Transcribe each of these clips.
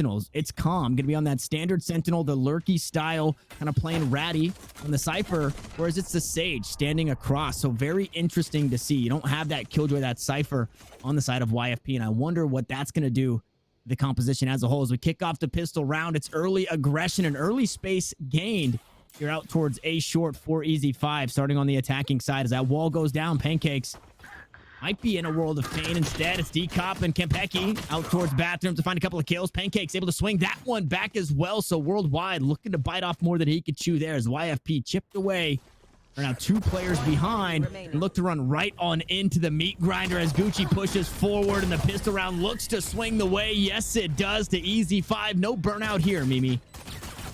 Sentinels. It's calm. Going to be on that standard Sentinel, the lurky style, kind of playing ratty on the Cypher, whereas it's the Sage standing across. So very interesting to see. You don't have that Killjoy, that Cypher on the side of YFP, and I wonder what that's going to do the composition as a whole. As we kick off the pistol round, it's early aggression and early space gained. You're out towards A short for EZ5, starting on the attacking side. As that wall goes down, Pancakes might be in a world of pain. Instead, it's D-Cop and Kempeki out towards bathroom to find a couple of kills. Pancake's able to swing that one back as well. So Worldwide looking to bite off more than he could chew there as YFP chipped away. Are now 2 players behind and look to run right on into the meat grinder as Gucci pushes forward and the pistol round looks to swing the way. Yes, it does to EZ5. No burnout here, Mimi.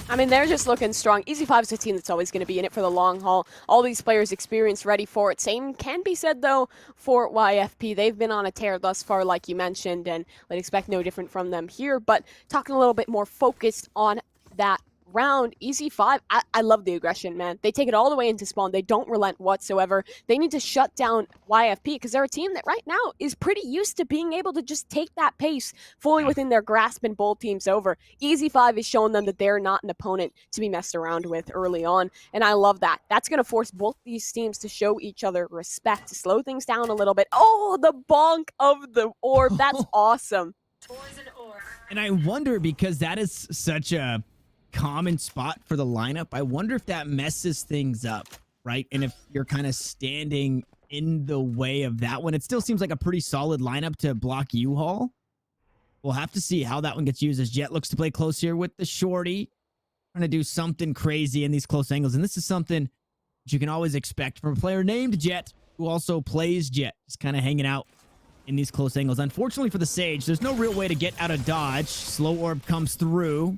I mean, they're just looking strong. EZ5 is a team that's always going to be in it for the long haul. All these players experienced, ready for it. Same can be said, though, for YFP. They've been on a tear thus far, like you mentioned, and I'd expect no different from them here. But talking a little bit more focused on that round, EZ5, I love the aggression, man. They take it all the way into spawn. They don't relent whatsoever. They need to shut down YFP because they're a team that right now is pretty used to being able to just take that pace fully within their grasp and bowl teams over. EZ5 is showing them that they're not an opponent to be messed around with early on, and I love that. That's going to force both these teams to show each other respect, to slow things down a little bit. Oh, the bonk of the orb. That's awesome. And I wonder, because that is such a common spot for the lineup, I wonder if that messes things up, right? And if you're kind of standing in the way of that one. It still seems like a pretty solid lineup to block U-Haul. We'll have to see how that one gets used as Jet looks to play close here with the shorty, trying to do something crazy in these close angles. And this is something that you can always expect from a player named Jet, who also plays Jet, just kind of hanging out in these close angles. Unfortunately for the Sage, there's no real way to get out of dodge. Slow orb comes through.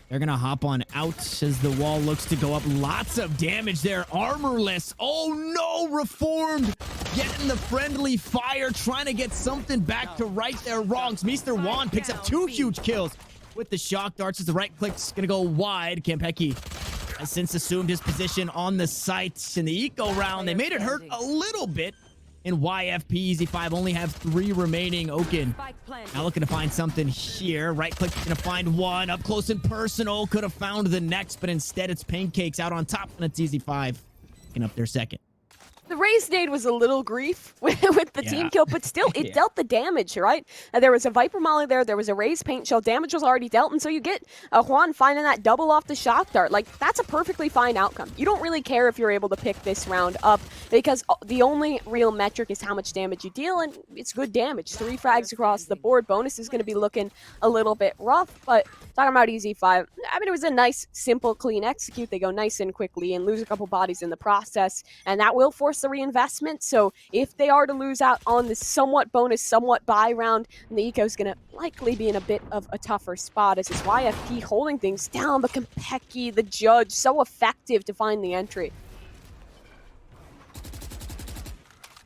They're going to hop on out as the wall looks to go up. Lots of damage there. Armorless. Oh, no. Reformed. Getting the friendly fire. Trying to get something back to right their wrongs. Mr. Juan picks up 2 huge kills with the shock darts as the right click's going to go wide. Kempeki has since assumed his position on the site in the eco round. They made it hurt a little bit. In YFP, EZ5 only have 3 remaining. Oaken now looking to find something here. Right click, gonna find one. Up close and personal. Could have found the next, but instead it's Pancakes out on top, and it's EZ5 picking up their second. The raise nade was a little grief with the team kill, but still, it dealt the damage, right? There was a Viper Molly there was a raise paint shell, damage was already dealt, and so you get Juan finding that double off the shock dart. Like, that's a perfectly fine outcome. You don't really care if you're able to pick this round up, because the only real metric is how much damage you deal, and it's good damage. 3 frags across the board. Bonus is going to be looking a little bit rough, but talking about EZ5, I mean, it was a nice, simple, clean execute. They go nice and quickly and lose a couple bodies in the process, and that will force the reinvestment. So if they are to lose out on this somewhat bonus, somewhat buy round, the eco is going to likely be in a bit of a tougher spot as it's YFP holding things down, but Kempeki, the judge, so effective to find the entry.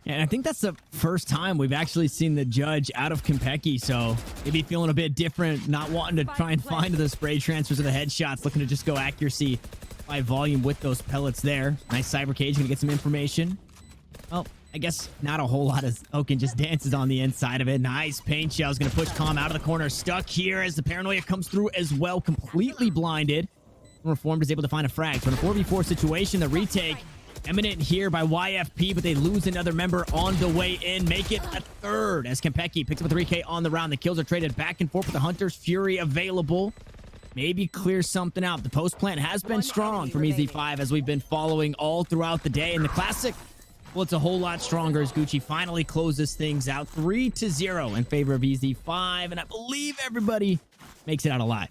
And I think that's the first time we've actually seen the judge out of Kempeki, so maybe feeling a bit different, not wanting to try and find the spray transfers or the headshots, looking to just go accuracy by volume with those pellets there. Nice cyber cage, gonna get some information. Well, I guess not a whole lot as Oaken just dances on the inside of it. Nice paint shell's gonna push Calm out of the corner. Stuck here as the paranoia comes through as well, completely blinded. Reformed is able to find a frag. So in a 4v4 situation, the retake imminent here by YFP, but they lose another member on the way in. Make it a third as Kempeki picks up a 3K on the round. The kills are traded back and forth with the Hunter's Fury available. Maybe clear something out. The post plant has been strong from EZ5 as we've been following all throughout the day. And the classic, well, it's a whole lot stronger as Gucci finally closes things out 3-0 in favor of EZ5. And I believe everybody makes it out alive.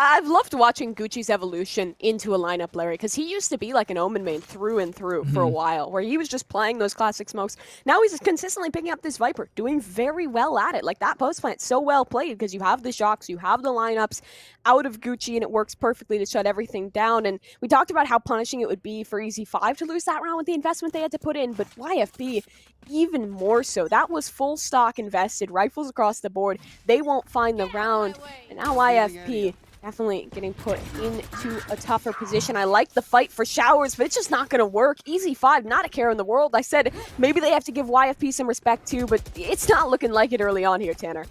I've loved watching Gucci's evolution into a lineup, Larry, because he used to be like an Omen main through and through for a while, where he was just playing those classic smokes. Now he's consistently picking up this Viper, doing very well at it. Like, that post plant, so well played, because you have the shocks, you have the lineups out of Gucci, and it works perfectly to shut everything down. And we talked about how punishing it would be for EZ5 to lose that round with the investment they had to put in, but YFP, even more so. That was full stock invested, rifles across the board. They won't find the round, and now YFP definitely getting put into a tougher position. I like the fight for showers, but it's just not going to work. EZ5, not a care in the world. I said maybe they have to give YFP some respect too, but it's not looking like it early on here, Tanner.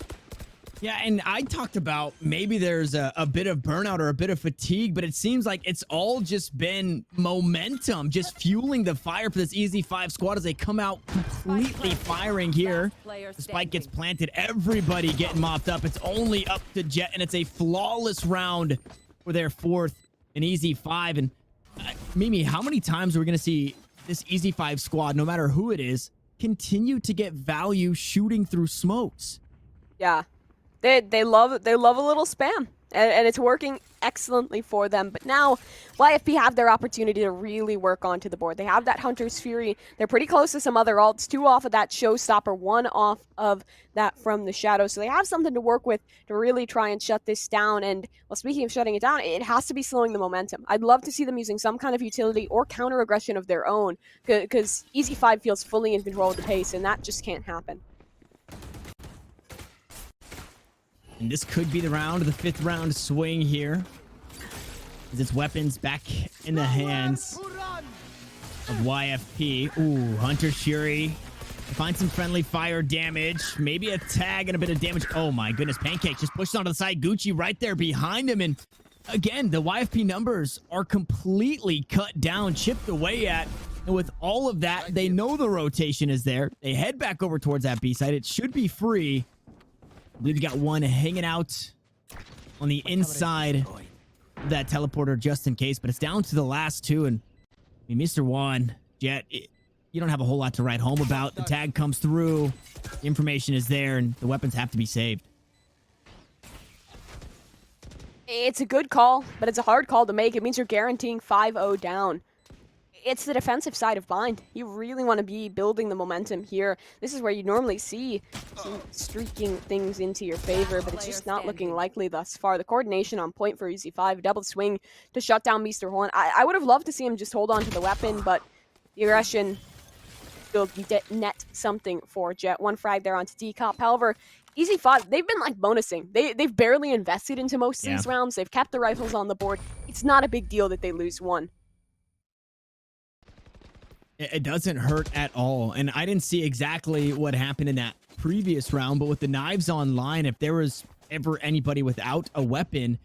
Yeah, and I talked about maybe there's a bit of burnout or a bit of fatigue, but it seems like it's all just been momentum, just fueling the fire for this EZ5 squad as they come out completely firing here. The spike gets planted, everybody getting mopped up. It's only up to Jet, and it's a flawless round for their fourth in EZ5. And Mimi, how many times are we going to see this EZ5 squad, no matter who it is, continue to get value shooting through smokes? Yeah. They love a little spam, and it's working excellently for them. But now YFP have their opportunity to really work onto the board. They have that Hunter's Fury. They're pretty close to some other ults. 2 off of that Showstopper, 1 off of that from the Shadow. So they have something to work with to really try and shut this down. And well, speaking of shutting it down, it has to be slowing the momentum. I'd love to see them using some kind of utility or counter aggression of their own, because EZ5 feels fully in control of the pace, and that just can't happen. And this could be the round, the 5th round swing here. As its weapons back in the hands of YFP. Ooh, Hunter's Fury. Find some friendly fire damage. Maybe a tag and a bit of damage. Oh my goodness, Pancake just pushed onto the side. Gucci right there behind him. And again, the YFP numbers are completely cut down, chipped away at. And with all of that, they know the rotation is there. They head back over towards that B side. It should be free. I believe you got one hanging out on the inside of that teleporter just in case, but it's down to the last 2. And I mean, Mr. Juan, Jet, you don't have a whole lot to write home about. The tag comes through, the information is there, and the weapons have to be saved. It's a good call, but it's a hard call to make. It means you're guaranteeing 5-0 down. It's the defensive side of Bind. You really want to be building the momentum here. This is where you normally see some streaking things into your favor, but it's just not looking likely thus far. The coordination on point for EZ5, double swing to shut down Mr. Horn. I would have loved to see him just hold on to the weapon, but the aggression will net something for Jet. 1 frag there onto Decop. However, EZ5, they've been like bonusing. They've barely invested into most of these rounds. They've kept the rifles on the board. It's not a big deal that they lose 1. It doesn't hurt at all. And I didn't see exactly what happened in that previous round, but with the knives online, if there was ever anybody without a weapon,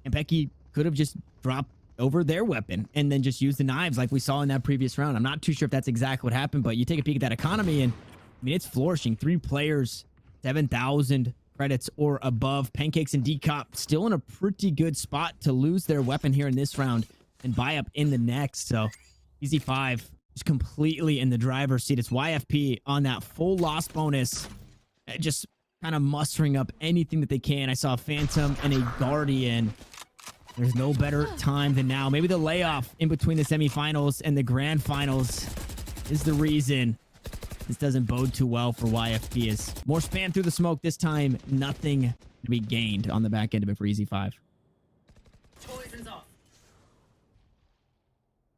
and Becky could have just dropped over their weapon and then just used the knives like we saw in that previous round. I'm not too sure if that's exactly what happened, but you take a peek at that economy and I mean, it's flourishing. 3 players, 7,000 credits or above. Pancakes and Decop still in a pretty good spot to lose their weapon here in this round and buy up in the next. So EZ5 completely in the driver's seat. It's YFP on that full loss bonus, just kind of mustering up anything that they can. I saw a Phantom and a Guardian. There's no better time than now. Maybe the layoff in between the semifinals and the grand finals is the reason this doesn't bode too well for YFP. As more spam through the smoke this time, nothing to be gained on the back end of it for EZ5. Poison's off.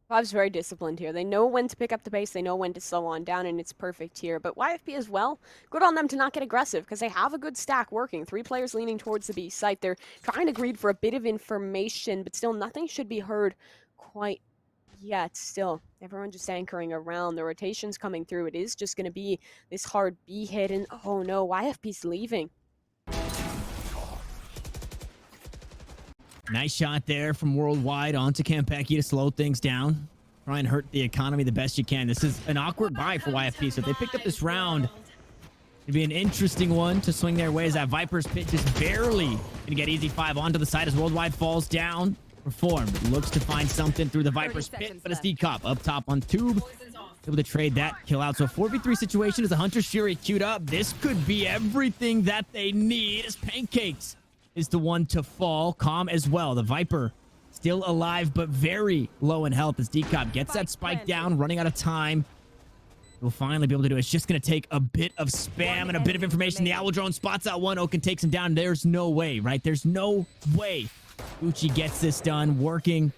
Five's very disciplined here. They know when to pick up the pace, they know when to slow on down, and it's perfect here. But YFP as well, good on them to not get aggressive, because they have a good stack working. 3 players leaning towards the B site. They're trying to greed for a bit of information, but still nothing should be heard quite yet. Still, everyone just anchoring around. The rotation's coming through. It is just going to be this hard B hit, and oh no, YFP's leaving. Nice shot there from Worldwide onto Campecchi to slow things down. Try and hurt the economy the best you can. This is an awkward buy for YFP, so if they picked up this round, it'd be an interesting one to swing their way as that Viper's Pit just barely gonna get EZ5 onto the side as Worldwide falls down. Reformed looks to find something through the Viper's Pit, but it's Decop up top on Tube. Able to trade that kill out. So 4v3 situation as a Hunter's Fury queued up. This could be everything that they need as Pancakes is the one to fall. Calm as well. The Viper still alive, but very low in health as Decop gets that spike down, running out of time. We'll finally be able to do it. It's just going to take a bit of spam and a bit of information. The Owl Drone spots out one. Oak and takes him down. There's no way, right? There's no way Uchi gets this done. Working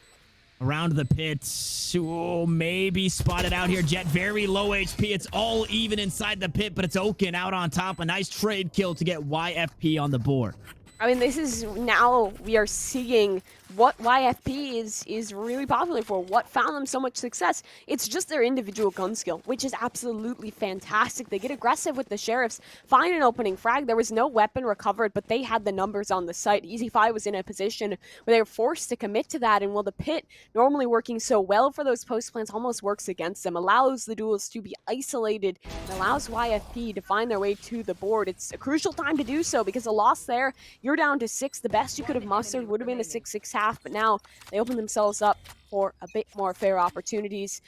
around the pit. Oh, maybe spotted out here. Jet very low HP. It's all even inside the pit, but it's Oaken out on top. A nice trade kill to get YFP on the board. I mean, this is now we are seeing what YFP is really popular for, what found them so much success. It's just their individual gun skill, which is absolutely fantastic. They get aggressive with the sheriffs, find an opening frag. There was no weapon recovered, but they had the numbers on the site. EZ5 was in a position where they were forced to commit to that, and while the pit, normally working so well for those post plants, almost works against them, allows the duels to be isolated, and allows YFP to find their way to the board. It's a crucial time to do so, because a loss there, you're down to 6. The best you could have mustered would have been a 6-6 half, but now they open themselves up for a bit more fair opportunities.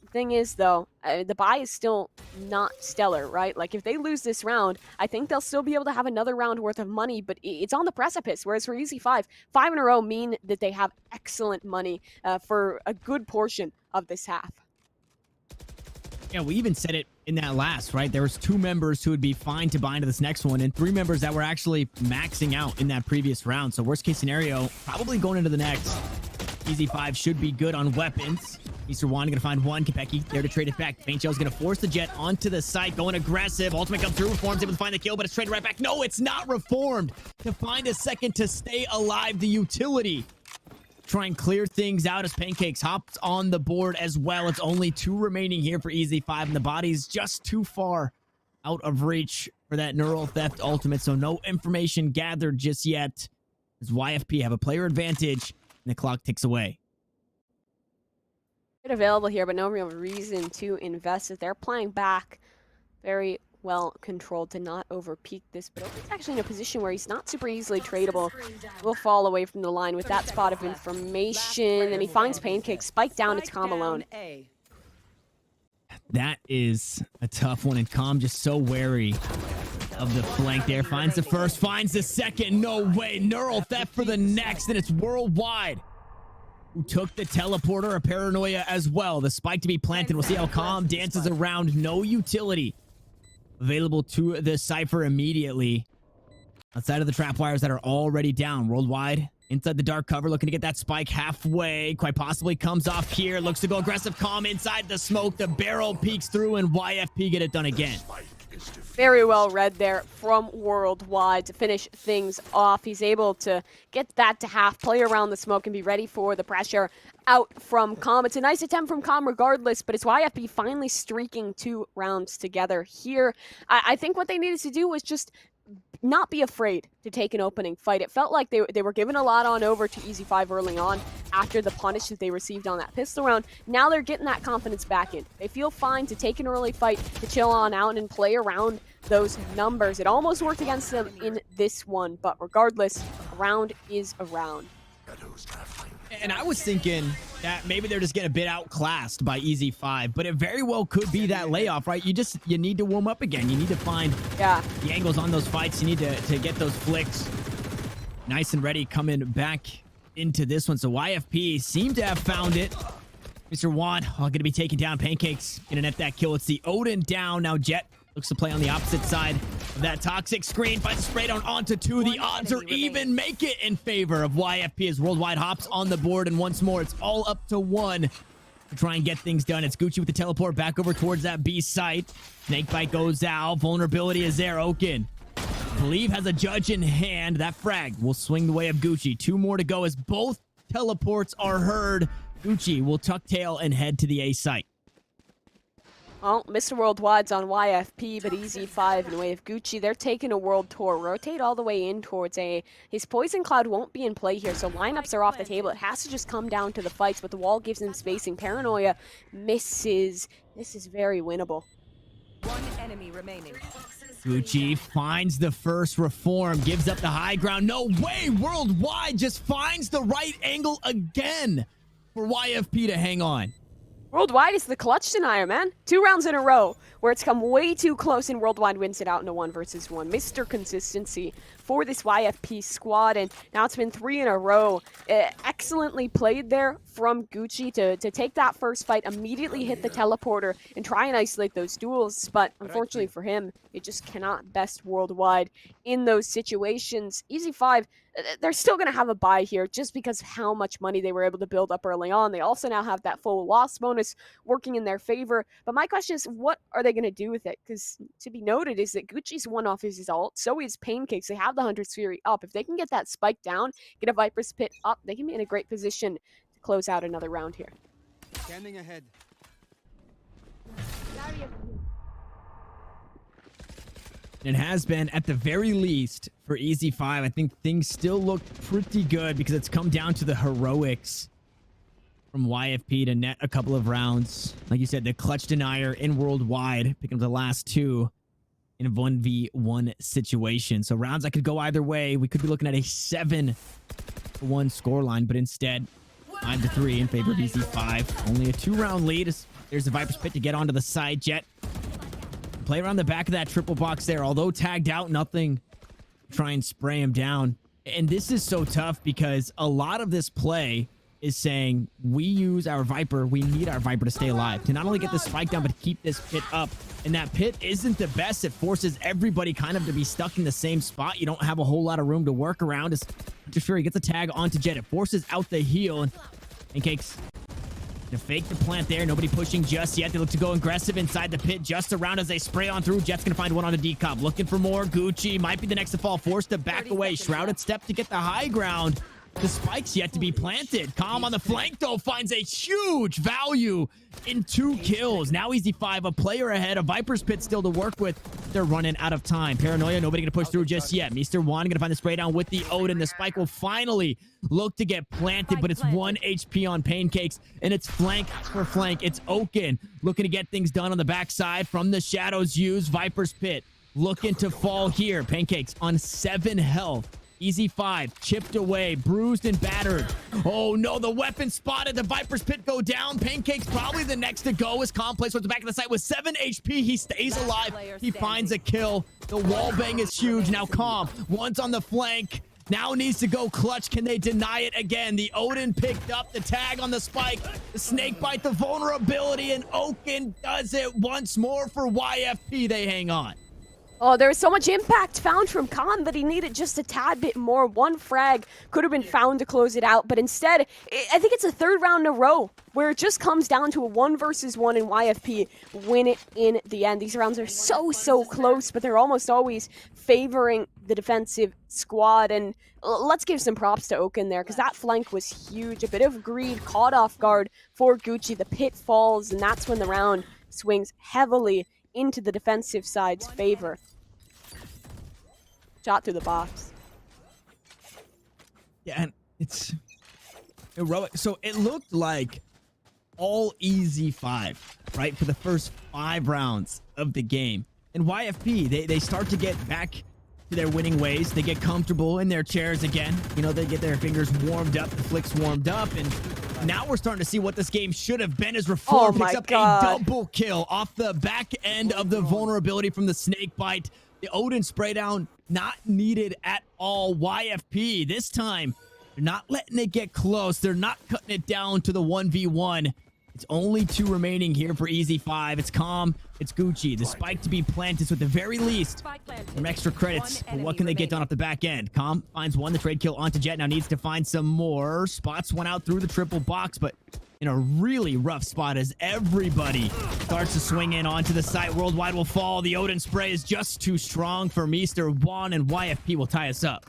The thing is, though, the buy is still not stellar, right? Like, if they lose this round, I think they'll still be able to have another round worth of money, but it's on the precipice, whereas for EZ5, 5 in a row mean that they have excellent money for a good portion of this half. Yeah, we even said it in that last, right? There was 2 members who would be fine to buy into this next one, and 3 members that were actually maxing out in that previous round. So worst case scenario, probably going into the next. EZ5 should be good on weapons. Mr. Juan gonna find one. Kopecky there to trade it back. Paint Shell's gonna force the jet onto the site, going aggressive. Ultimate comes through, Reform's able to find the kill, but it's traded right back. No, it's not Reformed. To find a second to stay alive, the utility. Try and clear things out as Pancakes hops on the board as well. It's only 2 remaining here for EZ5, and the body's just too far out of reach for that Neural Theft ultimate, so no information gathered just yet as YFP have a player advantage, and the clock ticks away. Available here, but no real reason to invest it. They're playing back very well controlled to not overpeak this, but Open's actually in a position where he's not super easily tradable. Will fall away from the line with that spot of information, and he finds Pancake, spike down, it's Calm alone. That is a tough one, and Calm just so wary of the flank there. Finds the first, finds the second, no way. Neural Theft for the next, and it's Worldwide who took the teleporter, a Paranoia as well. The spike to be planted, we'll see how Calm dances around. No utility available to the Cypher immediately. Outside of the trap wires that are already down. Worldwide inside the dark cover, looking to get that spike halfway. Quite possibly comes off here. Looks to go aggressive. Calm inside the smoke. The barrel peeks through, and YFP get it done again. Very well read there from Worldwide to finish things off. He's able to get that to half, play around the smoke, and be ready for the pressure out from Calm. It's a nice attempt from Calm regardless, but it's YFP finally streaking 2 rounds together here. I think what they needed to do was just not be afraid to take an opening fight. It felt like they were given a lot on over to EZ5 early on after the punish that they received on that pistol round. Now they're getting that confidence back in. They feel fine to take an early fight, to chill on out and play around those numbers. It almost worked against them in this one, but regardless, a round is a round. And I was thinking that maybe they're just getting a bit outclassed by EZ5, but it very well could be that layoff, right? You need to warm up again. You need to find the angles on those fights. You need to get those flicks nice and ready coming back into this one. So YFP seem to have found it. Mr. Juan going to be taken down. Pancakes going to net that kill. It's the Odin down. Now Jet looks to play on the opposite side of that toxic screen. Finds a spray down onto 2. The odds are even. Make it in favor of YFP as Worldwide hops on the board. And once more, it's all up to 1 to try and get things done. It's Gucci with the teleport back over towards that B site. Snakebite goes out. Vulnerability is there. Oaken, I believe, has a judge in hand. That frag will swing the way of Gucci. 2 more to go as both teleports are heard. Gucci will tuck tail and head to the A site. Well, Mr. Worldwide's on YFP, but EZ5 in the way of Gucci. They're taking a world tour. Rotate all the way in towards A. His Poison Cloud won't be in play here, so lineups are off the table. It has to just come down to the fights, but the wall gives him spacing. Paranoia misses. This is very winnable. 1 enemy remaining. Gucci finds the first Reform, gives up the high ground. No way! Worldwide just finds the right angle again for YFP to hang on. Worldwide is the clutch denier, man. 2 rounds in a row where it's come way too close and Worldwide wins it out in a 1 versus 1. Mr. Consistency for this YFP squad, and now it's been 3 in a row. Excellently played there from Gucci to take that first fight, immediately hit the teleporter, and try and isolate those duels, but unfortunately for him, it just cannot best Worldwide in those situations. EZ5, they're still going to have a bye here just because of how much money they were able to build up early on. They also now have that full loss bonus working in their favor, but my question is, what are they they going to do with it? Because to be noted is that Gucci's one off his ult, so is Pancakes. They have the Hunter's Fury up. If they can get that spike down, get a Viper's Pit up, they can be in a great position to close out another round here. Standing ahead. It has been, at the very least, for EZ5. I think things still look pretty good because it's come down to the heroics from YFP to net a couple of rounds. Like you said, the clutch denier in worldwide, picking up the last two in a 1v1 situation. So rounds that could go either way. We could be looking at a 7-1 scoreline, but instead 9-3 in favor of EZ5. Only a 2-round lead. There's the Viper's Pit to get onto the side jet. Play around the back of that triple box there. Although tagged out, nothing. Try and spray him down. And this is so tough because a lot of this play is saying we use our Viper. We need our Viper to stay alive, to not only get the spike down, but keep this pit up. And that pit isn't the best. It forces everybody kind of to be stuck in the same spot. You don't have a whole lot of room to work around. As Fury gets a tag onto Jet. It forces out the heal. And Pancakes to fake the plant there. Nobody pushing just yet. They look to go aggressive inside the pit just around as they spray on through. Jet's going to find one on the decop. Looking for more. Gucci might be the next to fall. Forced to back away. Shrouded step to get the high ground. The spike's yet to be planted. Calm on the flank, though, finds a huge value in 2 kills. Now EZ5, a player ahead. A Viper's Pit still to work with. They're running out of time. Paranoia, nobody going to push through just yet. Mr. Juan going to find the spray down with the Odin. The spike will finally look to get planted, but it's 1 HP on Pancakes, and it's flank for flank. It's Oaken looking to get things done on the backside from the shadows used. Viper's Pit looking to fall here. Pancakes on 7 health. EZ5 chipped away, bruised and battered. Oh no, the weapon spotted. The Viper's Pit go down. Pancakes probably the next to go as Complex towards the back of the site with 7 HP. He stays alive. He finds a kill. The wall bang is huge. Now Calm, one's on the flank. Now needs to go clutch. Can they deny it again? The Odin picked up the tag on the spike. The snake bite, the vulnerability, and Oaken does it once more for YFP. They hang on. Oh, there was so much impact found from Khan that he needed just a tad bit more. 1 frag could have been found to close it out, but instead, I think it's a 3rd round in a row where it just comes down to a 1 versus 1 and YFP win it in the end. These rounds are so close, but they're almost always favoring the defensive squad. And let's give some props to Oaken there, because that flank was huge. A bit of greed caught off guard for Gucci. The pit falls, and that's when the round swings heavily into the defensive side's favor. Shot through the box. Yeah, and it's heroic. So it looked like all EZ5, right, for the first 5 rounds of the game. And YFP, they start to get back to their winning ways. They get comfortable in their chairs again. You know, they get their fingers warmed up, the flicks warmed up, and now we're starting to see what this game should have been as Reform picks up a double kill off the back end of the vulnerability from the snake bite. The Odin spray down, not needed at all. YFP, this time, they're not letting it get close. They're not cutting it down to the 1v1. It's only 2 remaining here for EZ5. It's Calm, it's Gucci. The spike to be planted, so at the very least, some extra credits. But what can they get done off the back end? Calm finds 1, the trade kill onto Jet. Now needs to find some more. Spots went out through the triple box, but in a really rough spot as everybody starts to swing in onto the site. Worldwide will fall. The Odin spray is just too strong for Mr. Juan, and YFP will tie us up.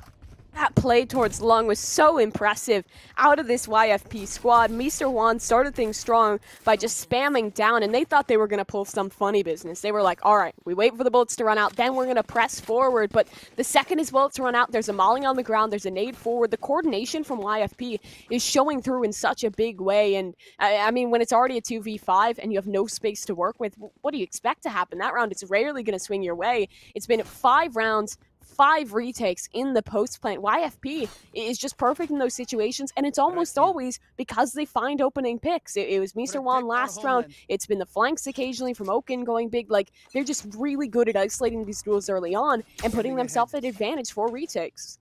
That play towards Lung was so impressive out of this YFP squad. Mr. Juan started things strong by just spamming down, and they thought they were going to pull some funny business. They were like, all right, we wait for the bullets to run out, then we're going to press forward. But the second his bullets run out, there's a mauling on the ground, there's a nade forward. The coordination from YFP is showing through in such a big way. And I mean, when it's already a 2v5 and you have no space to work with, what do you expect to happen? That round is rarely going to swing your way. It's been 5 rounds, 5 retakes in the post plant. YFP is just perfect in those situations, and it's almost always because they find opening picks. It was Mr. Juan last round. It's been the flanks occasionally from Oaken going big. Like, they're just really good at isolating these duels early on and putting themselves at advantage for retakes.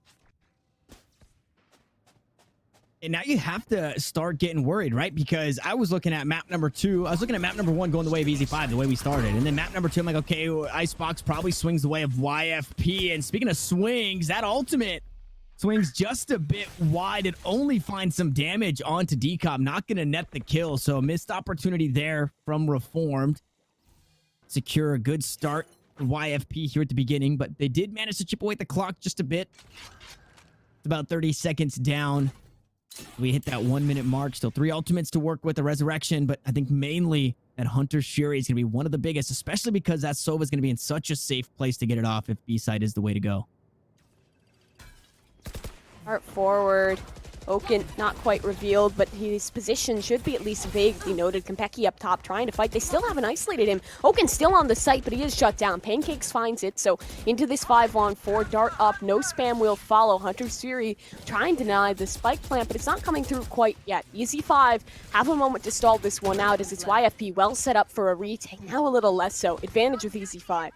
And now you have to start getting worried, right? Because I was looking at map number 2. I was looking at map number 1 going the way of EZ5, the way we started. And then map number 2, I'm like, okay, Icebox probably swings the way of YFP. And speaking of swings, that ultimate swings just a bit wide. It only finds some damage onto Decom. Not going to net the kill. So a missed opportunity there from Reformed. secure a good start for YFP here at the beginning, but they did manage to chip away at the clock just a bit. It's about 30 seconds down. We hit that 1-minute mark. Still 3 ultimates to work with, the resurrection, but I think mainly that Hunter's Fury is going to be one of the biggest, especially because that Sova is going to be in such a safe place to get it off if B-side is the way to go. Start forward. Oaken not quite revealed, but his position should be at least vaguely noted. Konpeki up top trying to fight. They still haven't isolated him. Oaken still on the site, but he is shut down. Pancakes finds it, so into this 5-on-4. Dart up, no spam will follow. Hunter's Fury trying to deny the spike plant, but it's not coming through quite yet. EZ5 have a moment to stall this one out as it's YFP well set up for a retake. Now a little less so. Advantage with EZ5.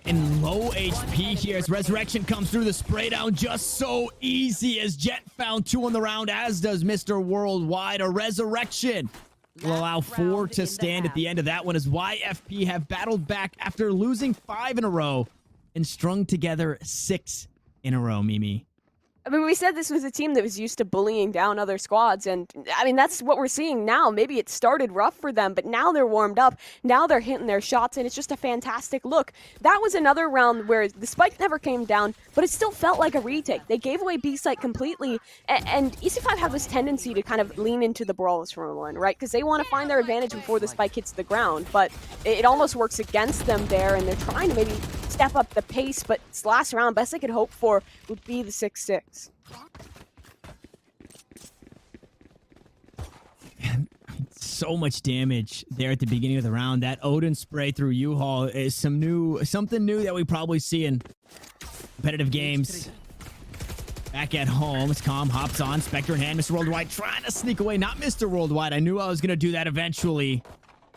And low HP here as Resurrection comes through. The spray down just so easy as Jet found 2 on the round, as does Mr. Worldwide. A Resurrection will allow 4 to stand at the end of that one as YFP have battled back after losing 5 in a row and strung together 6 in a row, Mimi. I mean, we said this was a team that was used to bullying down other squads, and I mean, that's what we're seeing now. Maybe it started rough for them, but now they're warmed up. Now they're hitting their shots, and it's just a fantastic look. That was another round where the spike never came down, but it still felt like a retake. They gave away B-site completely, and EZ5 have this tendency to kind of lean into the brawls from one, right? Because they want to find their advantage before the spike hits the ground, but it almost works against them there, and they're trying to maybe step up the pace, but this last round, best they could hope for would be the 6-6. So much damage there at the beginning of the round. That Odin spray through U-Haul is something new that we probably see in competitive games. Back at home, it's Calm hops on, Spectre in hand. Mr. Worldwide trying to sneak away. Not Mr. Worldwide. I knew I was going to do that eventually.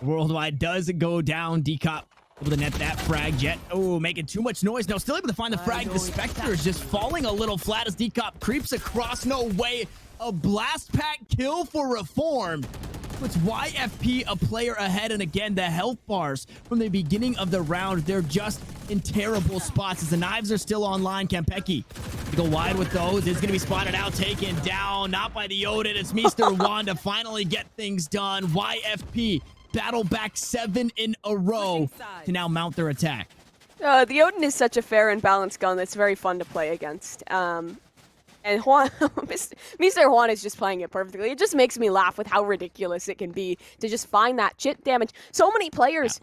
Worldwide does go down. Decop able to net that frag. Jet, oh, making too much noise. No, still able to find the frag. The Spectre is just falling a little flat as Decop creeps across. No way. A blast pack kill for Reform. Puts YFP a player ahead, and again, the health bars from the beginning of the round, they're just in terrible spots as the knives are still online. Konpeki to go wide with those. Is going to be spotted out, taken down, not by the Odin. It's Mr. Juan to finally get things done. YFP battle back 7 in a row to now mount their attack. The Odin is such a fair and balanced gun that's very fun to play against. And Juan, Mr. Juan is just playing it perfectly. It just makes me laugh with how ridiculous it can be to just find that chip damage. So many players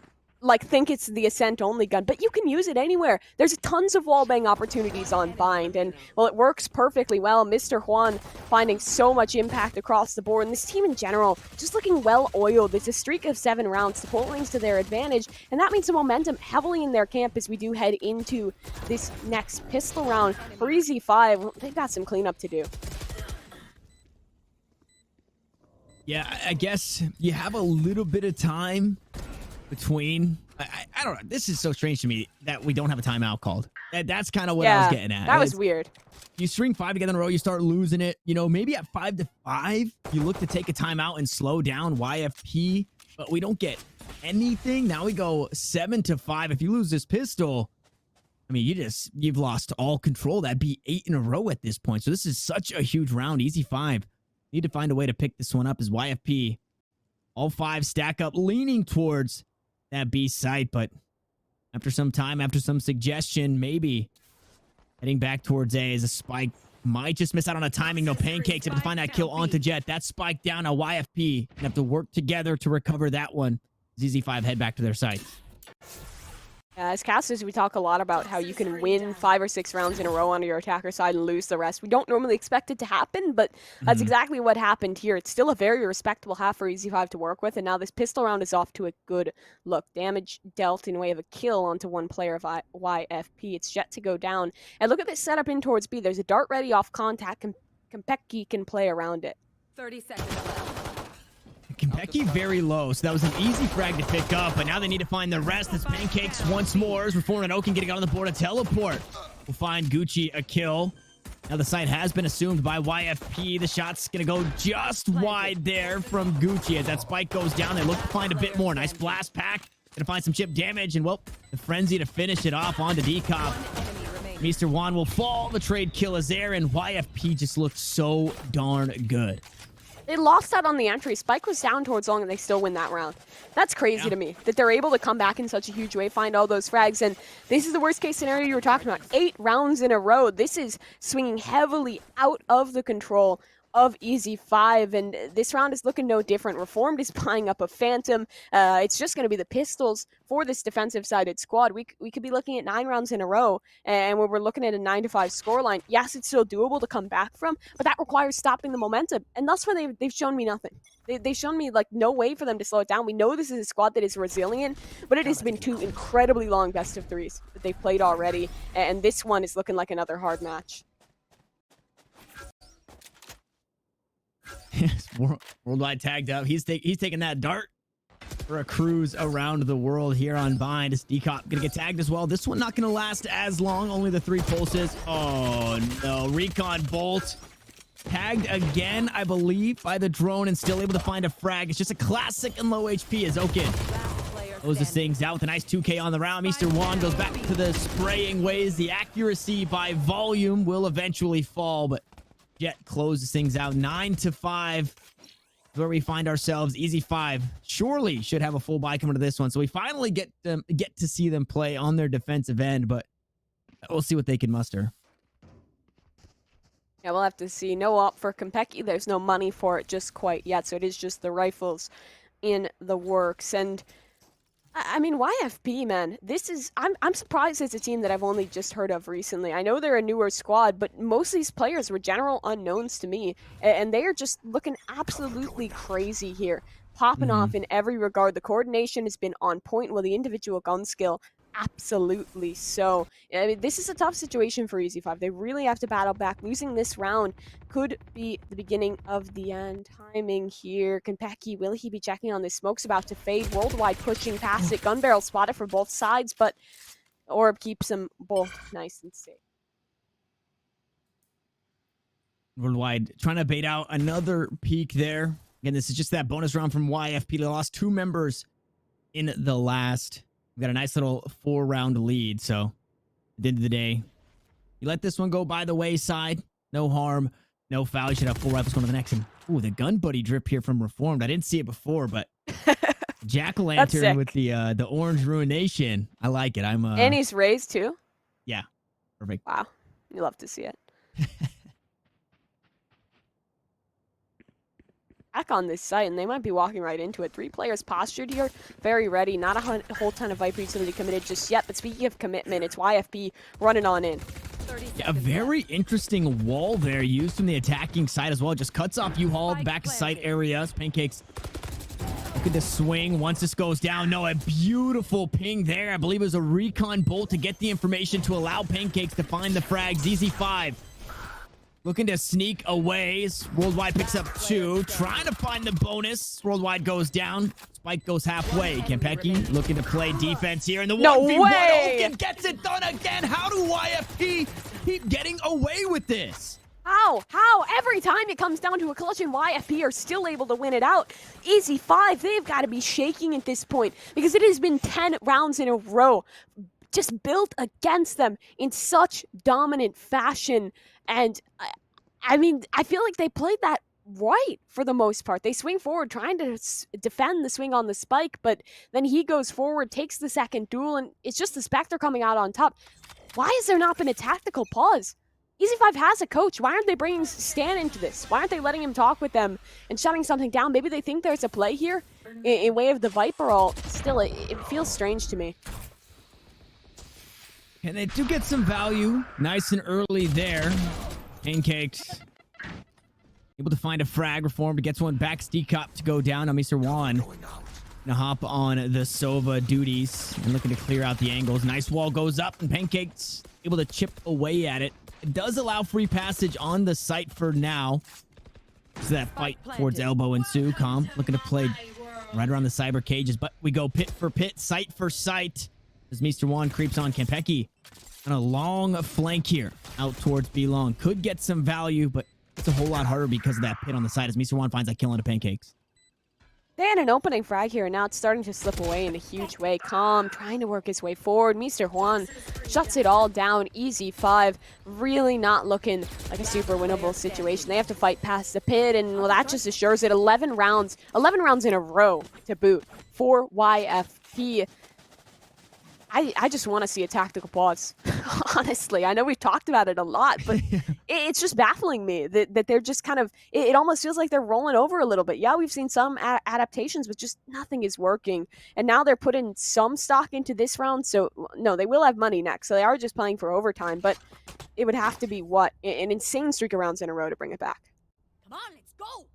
think it's the Ascent only gun, but you can use it anywhere. There's tons of wallbang opportunities on Bind, and well, it works perfectly well. Mr. Juan finding so much impact across the board, and this team in general just looking well oiled. It's a streak of 7 rounds to pull things to their advantage, and that means the momentum heavily in their camp as we do head into this next pistol round. For EZ5, well, they've got some cleanup to do. Yeah, I guess you have a little bit of time between. I don't know. This is so strange to me that we don't have a timeout called. That's kind of what I was getting at. That was weird. You string 5 together in a row, you start losing it. You know, maybe at 5-5, you look to take a timeout and slow down YFP, but we don't get anything. Now we go 7-5. If you lose this pistol, I mean, you've lost all control. That'd be 8 in a row at this point. So this is such a huge round. EZ5 need to find a way to pick this one up as YFP. All 5 stack up, leaning towards that B site, but after some time, after some suggestion, maybe heading back towards A as a spike might just miss out on a timing. No, Pancakes able to find that kill onto Jet. That spike down. Now YFP have to work together to recover that one. EZ5 head back to their sites. As casters, we talk a lot about how you can win 5 or 6 rounds in a row on your attacker side and lose the rest. We don't normally expect it to happen, but that's exactly what happened here. It's still a very respectable half for EZ5 to work with, and now this pistol round is off to a good look. Damage dealt in way of a kill onto one player of YFP. It's Jet to go down. And look at this setup in towards B. There's a dart ready off contact. Konpeki can play around it. 30 seconds left. Konpeki very low, so that was an easy frag to pick up, but now they need to find the rest. It's Pancakes once more as Reform and Oaken getting on the board. A teleport will find Gucci a kill. Now the site has been assumed by YFP. The shot's going to go just wide there from Gucci as that spike goes down. They look to find a bit more. Nice blast pack. Going to find some chip damage, and well, the frenzy to finish it off onto Decop. Mr. Juan will fall. The trade kill is there, and YFP just looks so darn good. They lost out on the entry. Spike was down towards long, and they still win that round. That's crazy to me, that they're able to come back in such a huge way, find all those frags, and this is the worst-case scenario you were talking about. 8 rounds in a row. This is swinging heavily out of the control of EZ5, and this round is looking no different. Reformed is buying up a Phantom. It's just going to be the pistols for this defensive-sided squad. We could be looking at 9 rounds in a row, and when we're looking at a 9-5 scoreline, yes, it's still doable to come back from, but that requires stopping the momentum, and thus far they've shown me nothing. They've shown me, like, no way for them to slow it down. We know this is a squad that is resilient, but it has been 2 incredibly long best-of-3s that they've played already, and this one is looking like another hard match. Worldwide tagged up. He's taking that dart for a cruise around the world here on Bind. Decop gonna get tagged as well. This one not gonna last as long. Only the 3 pulses. Oh no! Recon Bolt tagged again, I believe, by the drone and still able to find a frag. It's just a classic and low HP as Okin closes things out with a nice 2K on the round. Mr. Juan goes back to the spraying ways. The accuracy by volume will eventually fall, but Jet closes things out 9-5, where we find ourselves. EZ5 surely should have a full buy coming to this one, so we finally get to see them play on their defensive end, but we'll see what they can muster. Yeah, we'll have to see. No op for Konpeki. There's no money for it just quite yet, so it is just the rifles in the works. And I mean, YFP, man, this is, I'm surprised it's a team that I've only just heard of recently. I know they're a newer squad, but most of these players were general unknowns to me, and they are just looking absolutely crazy here, popping off in every regard. The coordination has been on point, while the individual gun skill, absolutely so. I mean, this is a tough situation for EZ5. They really have to battle back. Losing this round could be the beginning of the end. Timing here. Konpeki, will he be checking on this? Smoke's about to fade. Worldwide pushing past it. Gun barrel spotted for both sides, but Orb keeps them both nice and safe. Worldwide trying to bait out another peak there. Again, this is just that bonus round from YFP. They lost 2 members in the last. We've got a nice little 4-round lead, so at the end of the day, you let this one go by the wayside. No harm, no foul. You should have 4 rifles going to the next. And ooh, the gun buddy drip here from Reformed. I didn't see it before, but jack-o'-lantern with the orange ruination. I like it. And he's raised too? Yeah, perfect. Wow, you love to see it. Back on this site, and they might be walking right into it. 3 players postured here, very ready. Not a whole ton of Viper utility committed just yet, but speaking of commitment, it's YFP running on in. Yeah, a very interesting wall there used from the attacking side as well. Just cuts off U-Haul, back to site areas. Pancakes looking to swing once this goes down. No, a beautiful ping there. I believe it was a recon bolt to get the information to allow Pancakes to find the frags. EZ5 looking to sneak away. Worldwide picks up 2. Trying to find the bonus. Worldwide goes down. Spike goes halfway. Konpeki looking to play defense here. And the 1v1 Okin gets it done again. How do YFP keep getting away with this? How? Every time it comes down to a clutch, and YFP are still able to win it out. EZ5, they've got to be shaking at this point, because it has been 10 rounds in a row just built against them in such dominant fashion. And I mean, I feel like they played that right for the most part. They swing forward, trying to defend the swing on the Spike, but then he goes forward, takes the second duel, and it's just the Spectre coming out on top. Why has there not been a tactical pause? EZ5 has a coach. Why aren't they bringing Stan into this? Why aren't they letting him talk with them and shutting something down? Maybe they think there's a play here in way of the Viper ult. Still, it feels strange to me. And they do get some value nice and early there. Pancakes able to find a frag. Reformed gets one back. Decop to go down on Mr. Juan. Gonna hop on the Sova duties and looking to clear out the angles. Nice wall goes up, and Pancakes able to chip away at it. It does allow free passage on the site for now. So that fight towards elbow ensue. Calm looking to play right around the cyber cages, but we go pit for pit, site for site, as Mr. Juan creeps on. Konpeki on a long flank here out towards B-Long. Could get some value, but it's a whole lot harder because of that pit on the side as Mr. Juan finds that kill into Pancakes. They had an opening frag here, and now it's starting to slip away in a huge way. Calm, trying to work his way forward. Mr. Juan shuts it all down. EZ5 really not looking like a super winnable situation. They have to fight past the pit, and well, that just assures it 11 rounds in a row to boot for YFP. I just want to see a tactical pause, honestly. I know we've talked about it a lot, but it's just baffling me that they're just kind of, it almost feels like they're rolling over a little bit. Yeah, we've seen some adaptations, but just nothing is working. And now they're putting some stock into this round, so no, they will have money next. So they are just playing for overtime, but it would have to be, what, an insane streak of rounds in a row to bring it back. Come on, let's go.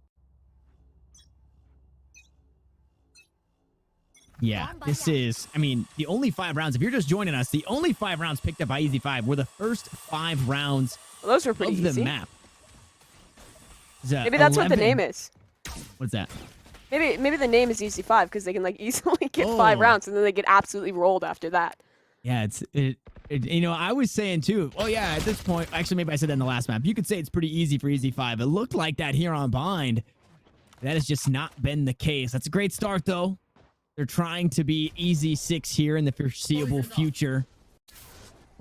Yeah, this is, I mean, the only 5 rounds, if you're just joining us, the only 5 rounds picked up by EZ5 were the first 5 rounds well, those were pretty of the easy. map. Maybe that's 11. What the name is. What's that? Maybe the name is EZ5 because they can like easily get 5 rounds and then they get absolutely rolled after that. Yeah, you know, I was saying too, oh yeah, at this point, actually maybe I said that in the last map, you could say it's pretty easy for EZ5. It looked like that here on Bind. That has just not been the case. That's a great start though. They're trying to be EZ6 here in the foreseeable future.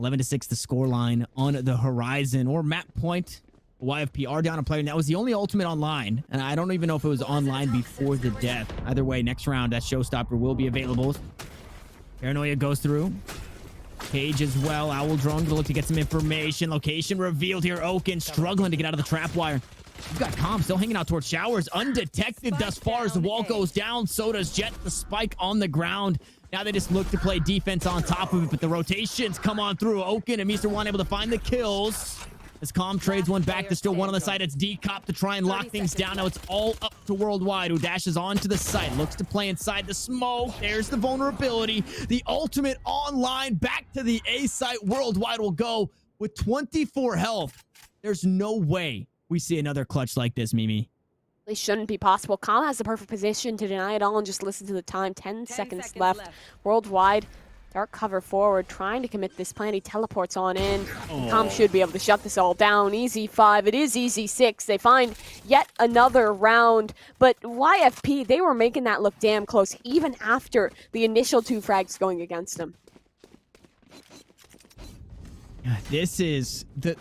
11-6 the scoreline on the horizon, or map point. YFP are down a player, and that was the only ultimate online. And I don't even know if it was online before the death. Either way, next round, that showstopper will be available. Paranoia goes through. Cage as well. Owl Drone to look to get some information. Location revealed here. Oaken struggling to get out of the trap wire. You've got Calm still hanging out towards Showers. Undetected thus far as the wall goes down. So does Jet. The spike on the ground. Now they just look to play defense on top of it, but the rotations come on through. Oaken and Mr. One able to find the kills. As Calm trades one back, there's still one on the side. It's D-Cop to try and lock things down. Now it's all up to Worldwide, who dashes onto the site. Looks to play inside the smoke. There's the vulnerability. The ultimate online back to the A site. Worldwide will go with 24 health. There's no way we see another clutch like this, Mimi. It shouldn't be possible. Calm has the perfect position to deny it all and just listen to the time. 10 seconds left. Worldwide. Dark cover forward, trying to commit this plan. He teleports on in. Calm should be able to shut this all down. EZ5, it is EZ6. They find yet another round. But YFP, they were making that look damn close, even after the initial 2 frags going against them. This is the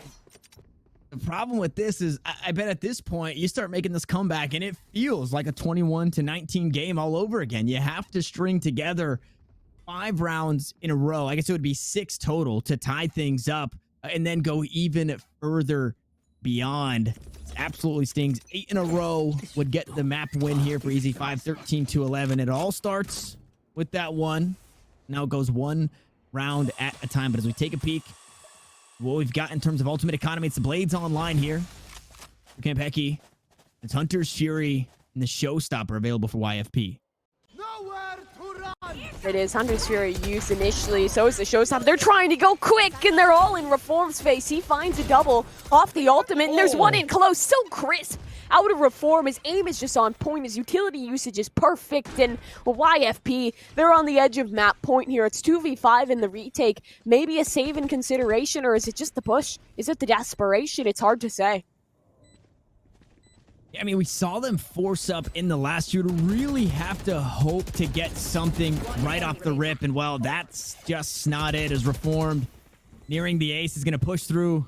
problem with this is I bet at this point you start making this comeback and it feels like a 21-19 game all over again. You have to string together 5 rounds in a row. I guess it would be 6 total to tie things up and then go even further beyond. It absolutely stings. 8 in a row would get the map win here for EZ5, 13-11. It all starts with that one. Now it goes 1 round at a time. But as we take a peek, what we've got in terms of ultimate economy, it's the Blades online here. Kampeki, it's Hunter's Fury and the Showstopper available for YFP. It is Hunter's Fury used initially, so is the Showstopper. They're trying to go quick, and they're all in Reform's face. He finds a double off the ultimate, and there's one in close, so crisp. Out of Reform, his aim is just on point, his utility usage is perfect, and YFP, they're on the edge of map point here. It's 2v5 in the retake. Maybe a save in consideration, or is it just the push? Is it the desperation? It's hard to say. I mean, we saw them force up in the last year to really have to hope to get something right off the rip. And, well, that's just not it. As Reformed nearing the ace is going to push through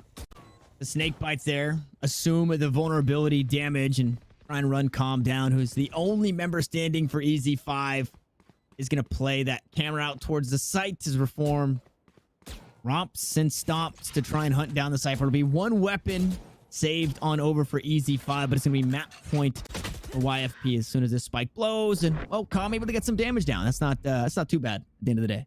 the snake bites there, assume the vulnerability damage, and try and run Calm down, who's the only member standing for EZ5, is going to play that camera out towards the site as Reform romps and stomps to try and hunt down the Cypher. It'll be 1 weapon saved on over for EZ5, but it's going to be map point for YFP as soon as this spike blows. And, well, Calm able to get some damage down. That's not too bad at the end of the day.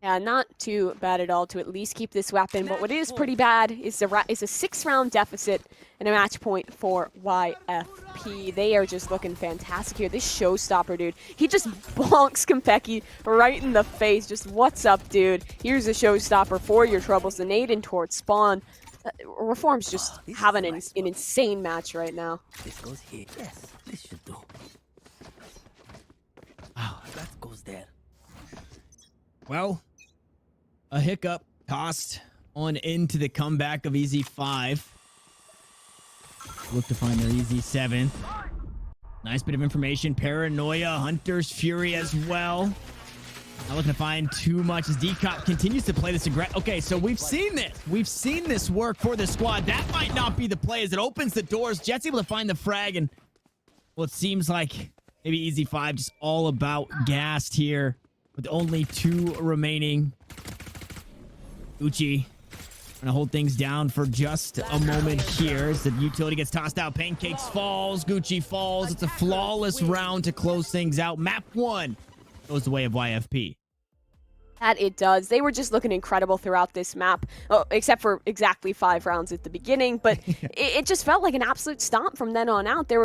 Yeah, not too bad at all to at least keep this weapon. But what is pretty bad is a 6-round deficit and a match point for YFP. They are just looking fantastic here. This Showstopper, dude, he just bonks Kampeki right in the face. Just, what's up, dude? Here's a Showstopper for your troubles. The nade in towards spawn. Reform's just having an insane match right now. This goes here. Yes, this should do. Wow, that goes there. Well, a hiccup tossed on into the comeback of EZ5. Look to find their EZ7. Nice bit of information. Paranoia, Hunter's Fury as well. Not looking to find too much as D-Cop continues to play this aggressive. Okay, so we've seen this. We've seen this work for the squad. That might not be the play as it opens the doors. Jet's able to find the frag, and well, it seems like maybe EZ5 just all about gassed here with only 2 remaining. Gucci gonna hold things down for just a moment here as the utility gets tossed out. Pancakes falls. Gucci falls. It's a flawless round to close things out. Map 1 goes the way of YFP. That it does. They were just looking incredible throughout this map, except for exactly 5 rounds at the beginning, but it just felt like an absolute stomp from then on out. There